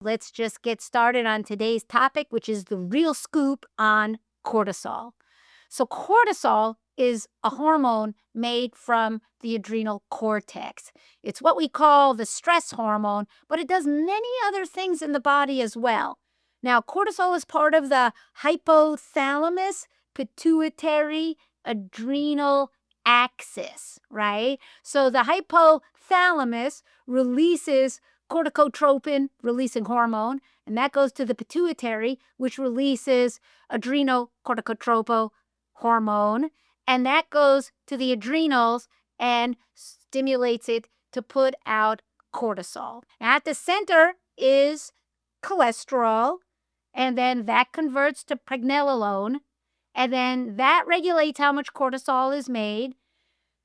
Let's just get started on today's topic, which is the real scoop on cortisol. So, cortisol is a hormone made from the adrenal cortex. It's what we call the stress hormone, but it does many other things in the body as well. Now, cortisol is part of the hypothalamus pituitary adrenal axis, right? So, the hypothalamus releases corticotropin releasing hormone, and that goes to the pituitary, which releases adrenocorticotropo hormone, and that goes to the adrenals and stimulates it to put out cortisol. At the center is cholesterol, and then that converts to pregnenolone, and then that regulates how much cortisol is made.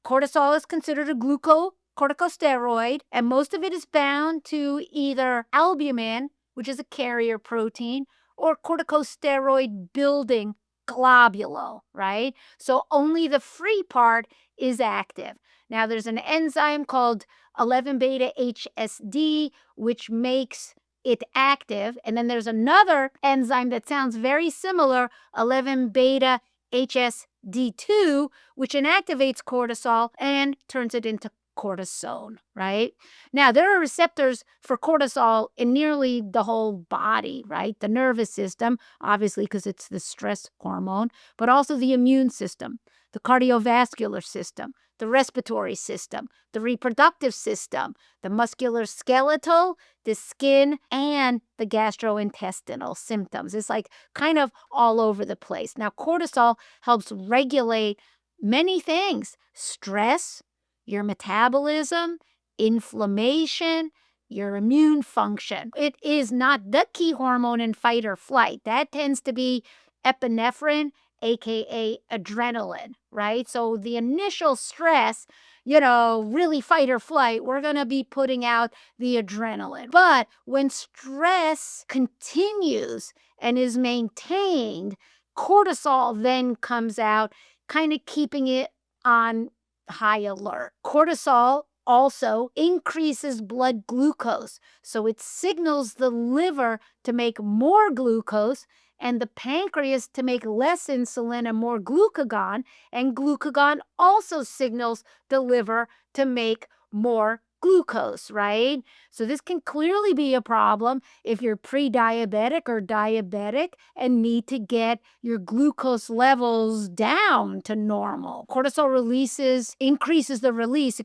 Cortisol is considered a glucocorticosteroid, and most of it is bound to either albumin, which is a carrier protein, or corticosteroid building globule, right? So only the free part is active. Now, there's an enzyme called 11 beta HSD, which makes it active. And then there's another enzyme that sounds very similar, 11 beta HSD2, which inactivates cortisol and turns it into cortisone, right? Now, there are receptors for cortisol in nearly the whole body, right? The nervous system, obviously, because it's the stress hormone, but also the immune system, the cardiovascular system, the respiratory system, the reproductive system, the musculoskeletal, the skin, and the gastrointestinal symptoms. It's like kind of all over the place. Now, cortisol helps regulate many things: stress, your metabolism, inflammation, your immune function. It is not the key hormone in fight or flight. That tends to be epinephrine, aka adrenaline, right? So the initial stress, really fight or flight, we're going to be putting out the adrenaline. But when stress continues and is maintained, cortisol then comes out, kind of keeping it on high alert. Cortisol also increases blood glucose, so it signals the liver to make more glucose and the pancreas to make less insulin and more glucagon, and glucagon also signals the liver to make more glucose, right? So this can clearly be a problem if you're pre-diabetic or diabetic and need to get your glucose levels down to normal. Cortisol increases the release,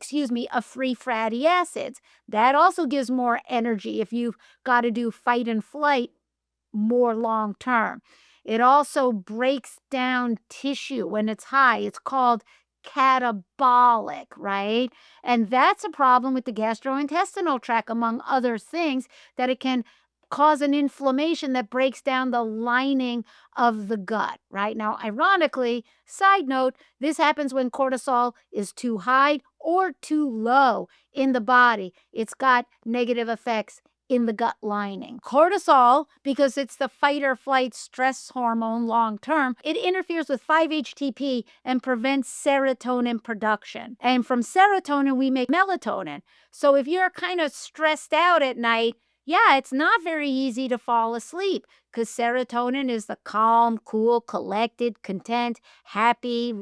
of free fatty acids. That also gives more energy if you've got to do fight and flight more long term. It also breaks down tissue when it's high. It's called catabolic, right? And that's a problem with the gastrointestinal tract, among other things, that it can cause an inflammation that breaks down the lining of the gut, right? Now, ironically, side note, this happens when cortisol is too high or too low in the body. It's got negative effects in the gut lining. Cortisol, because it's the fight or flight stress hormone long term, it interferes with 5-HTP and prevents serotonin production. And from serotonin, we make melatonin. So if you're kind of stressed out at night, yeah, it's not very easy to fall asleep because serotonin is the calm, cool, collected, content, happy,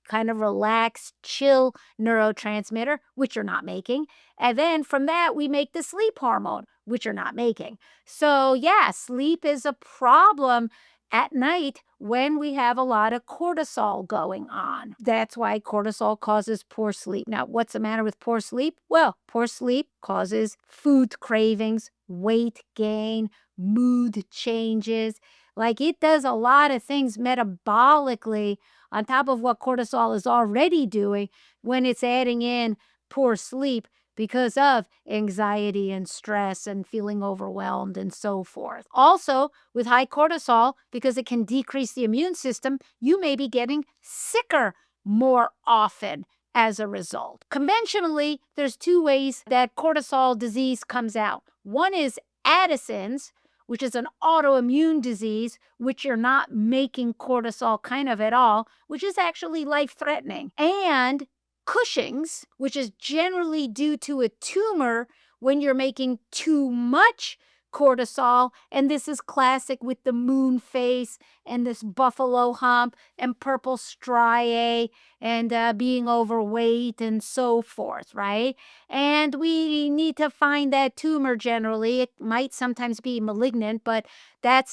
kind of relaxed, chill neurotransmitter, which you're not making. And then from that, we make the sleep hormone, which you're not making. So, yeah, sleep is a problem at night when we have a lot of cortisol going on. That's why cortisol causes poor sleep. Now, what's the matter with poor sleep? Well, poor sleep causes food cravings, weight gain, mood changes. Like, it does a lot of things metabolically on top of what cortisol is already doing when it's adding in poor sleep because of anxiety and stress and feeling overwhelmed and so forth. Also, with high cortisol, because it can decrease the immune system, you may be getting sicker more often as a result. Conventionally, there's two ways that cortisol disease comes out. One is Addison's, which is an autoimmune disease, which you're not making cortisol kind of at all, which is actually life-threatening. And Cushing's, which is generally due to a tumor when you're making too much cortisol. And this is classic with the moon face and this buffalo hump and purple striae and being overweight and so forth, right? And we need to find that tumor generally. It might sometimes be malignant, but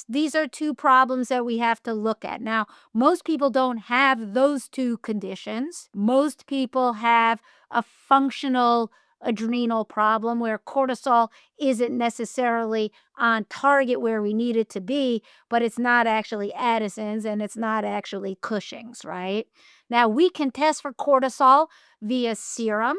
these are two problems that we have to look at. Now, most people don't have those two conditions. Most people have a functional adrenal problem where cortisol isn't necessarily on target where we need it to be, but it's not actually Addison's and it's not actually Cushing's, right? Now, we can test for cortisol via serum,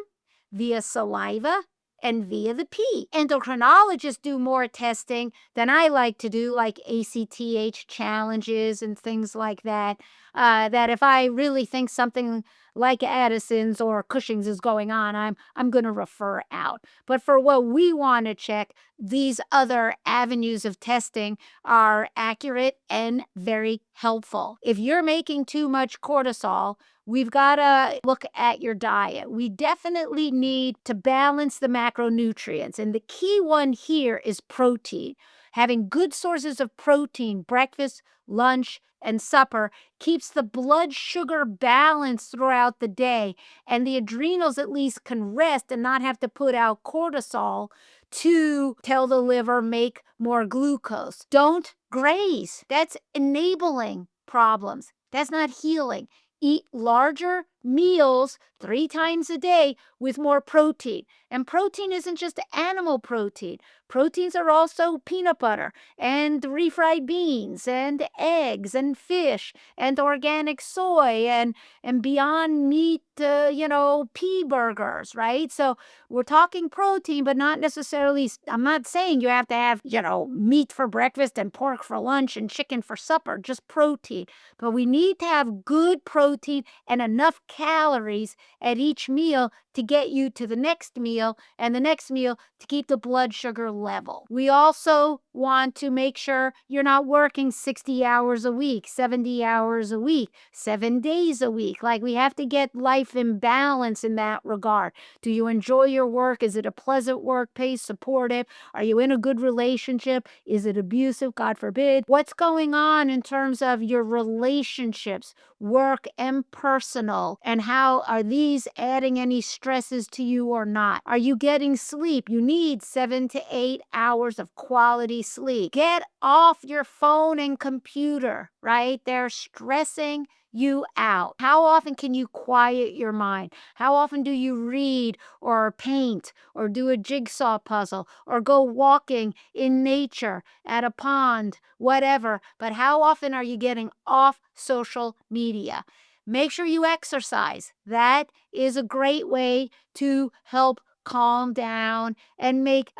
via saliva, and via the pee. Endocrinologists do more testing than I like to do, like ACTH challenges and things like that. That if I really think something like Addison's or Cushing's is going on, I'm going to refer out. But for what we want to check, these other avenues of testing are accurate and very helpful. If you're making too much cortisol, we've got to look at your diet. We definitely need to balance the macronutrients. And the key one here is protein. Having good sources of protein, breakfast, lunch, and supper, keeps the blood sugar balanced throughout the day. And the adrenals at least can rest and not have to put out cortisol to tell the liver make more glucose. Don't graze. That's enabling problems. That's not healing. Eat larger meals 3 times a day with more protein. And protein isn't just animal protein. Proteins are also peanut butter and refried beans and eggs and fish and organic soy and Beyond Meat, pea burgers, right? So we're talking protein, but not necessarily, I'm not saying you have to have, meat for breakfast and pork for lunch and chicken for supper, just protein. But we need to have good protein and enough calories at each meal to get you to the next meal and the next meal to keep the blood sugar level. We also want to make sure you're not working 60 hours a week, 70 hours a week, 7 days a week. Like, we have to get life in balance in that regard. Do you enjoy your work? Is it a pleasant workplace, supportive? Are you in a good relationship? Is it abusive? God forbid. What's going on in terms of your relationships, work and personal? And how are these adding any stresses to you or not? Are you getting sleep? You need 7 to 8 hours of quality sleep. Get off your phone and computer, right? They're stressing you out. How often can you quiet your mind? How often do you read or paint or do a jigsaw puzzle or go walking in nature at a pond, whatever? But how often are you getting off social media? Make sure you exercise. That is a great way to help calm down and make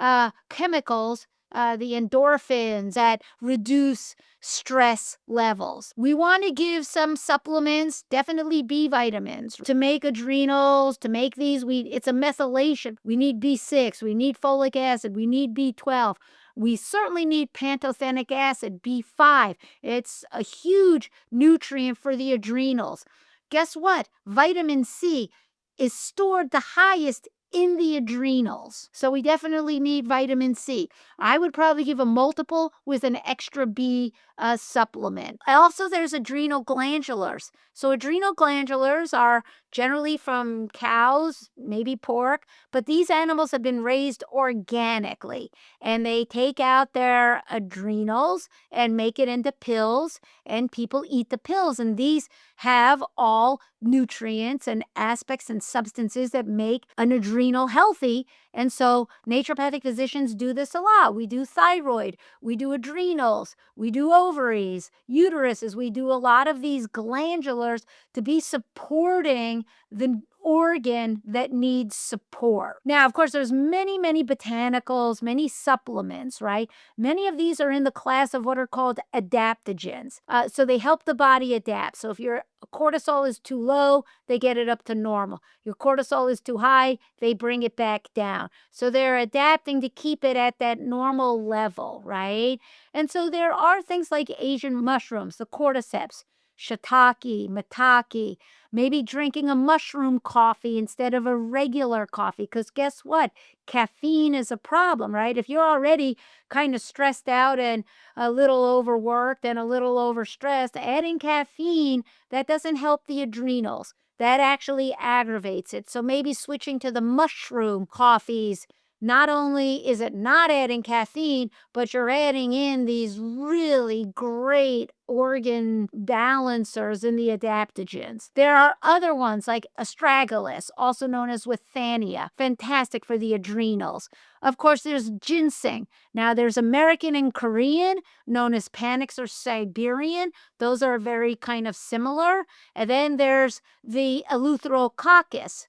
chemicals, the endorphins that reduce stress levels. We want to give some supplements, definitely B vitamins, to make adrenals, to make these. It's a methylation. We need B6, we need folic acid, we need B12. We certainly need pantothenic acid, B5. It's a huge nutrient for the adrenals. Guess what? Vitamin C is stored the highest in the adrenals. So we definitely need vitamin C. I would probably give a multiple with an extra B supplement. Also, there's adrenal glandulars. So adrenal glandulars are generally from cows, maybe pork, but these animals have been raised organically and they take out their adrenals and make it into pills, and people eat the pills. And these have all nutrients and aspects and substances that make an adrenal healthy. And so naturopathic physicians do this a lot. We do thyroid, we do adrenals, we do ovaries, uteruses. We do a lot of these glandulars to be supporting the organ that needs support. Now, of course, there's many, many botanicals, many supplements, right? Many of these are in the class of what are called adaptogens. So they help the body adapt. So if your cortisol is too low, they get it up to normal. Your cortisol is too high, they bring it back down. So they're adapting to keep it at that normal level, right? And so there are things like Asian mushrooms, the cordyceps, shiitake, maitake, maybe drinking a mushroom coffee instead of a regular coffee. Because guess what? Caffeine is a problem, right? If you're already kind of stressed out and a little overworked and a little overstressed, adding caffeine, that doesn't help the adrenals. That actually aggravates it. So maybe switching to the mushroom coffees, not only is it not adding caffeine, but you're adding in these really great organ balancers in the adaptogens. There are other ones like astragalus, also known as withania, fantastic for the adrenals. Of course, there's ginseng. Now, there's American and Korean, known as Panax or Siberian. Those are very kind of similar. And then there's the Eleutherococcus,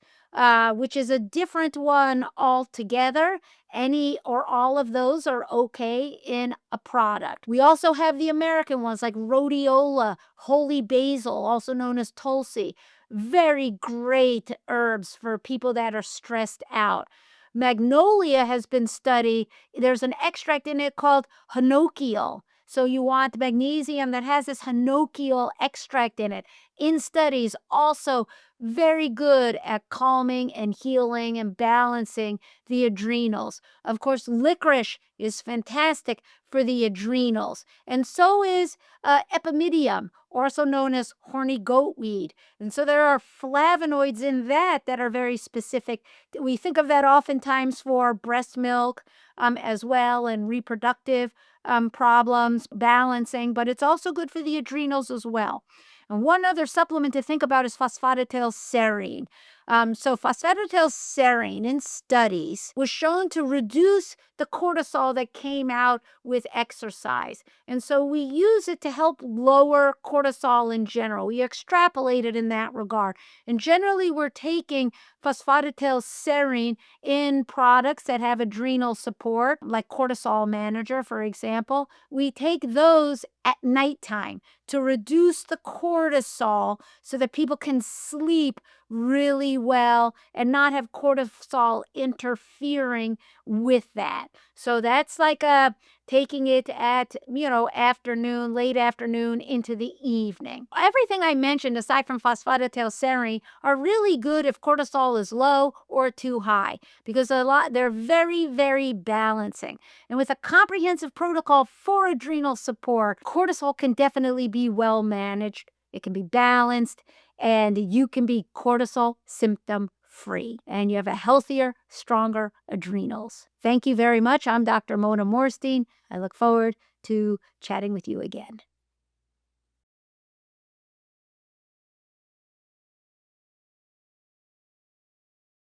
which is a different one altogether. Any or all of those are okay in a product. We also have the American ones like rhodiola, holy basil, also known as tulsi. Very great herbs for people that are stressed out. Magnolia has been studied. There's an extract in it called hinokiol. So you want magnesium that has this hinokiol extract in it. In studies, also very good at calming and healing and balancing the adrenals. Of course, licorice is fantastic for the adrenals, and so is epimedium, also known as horny goatweed. And so there are flavonoids in that that are very specific. We think of that oftentimes for breast milk as well, and reproductive problems, balancing, but it's also good for the adrenals as well. And one other supplement to think about is phosphatidylserine. So phosphatidylserine in studies was shown to reduce the cortisol that came out with exercise. And so we use it to help lower cortisol in general. We extrapolate it in that regard. And generally, we're taking phosphatidylserine in products that have adrenal support, like Cortisol Manager, for example. We take those at nighttime to reduce the cortisol so that people can sleep really well and not have cortisol interfering with that. So that's like taking it at, afternoon, late afternoon into the evening. Everything I mentioned, aside from phosphatidylserine, are really good if cortisol is low or too high, because they're very, very balancing. And with a comprehensive protocol for adrenal support, cortisol can definitely be well managed. It can be balanced, and you can be cortisol symptom free, and you have a healthier, stronger adrenals. Thank you very much. I'm Dr. Mona Morstein. I look forward to chatting with you again.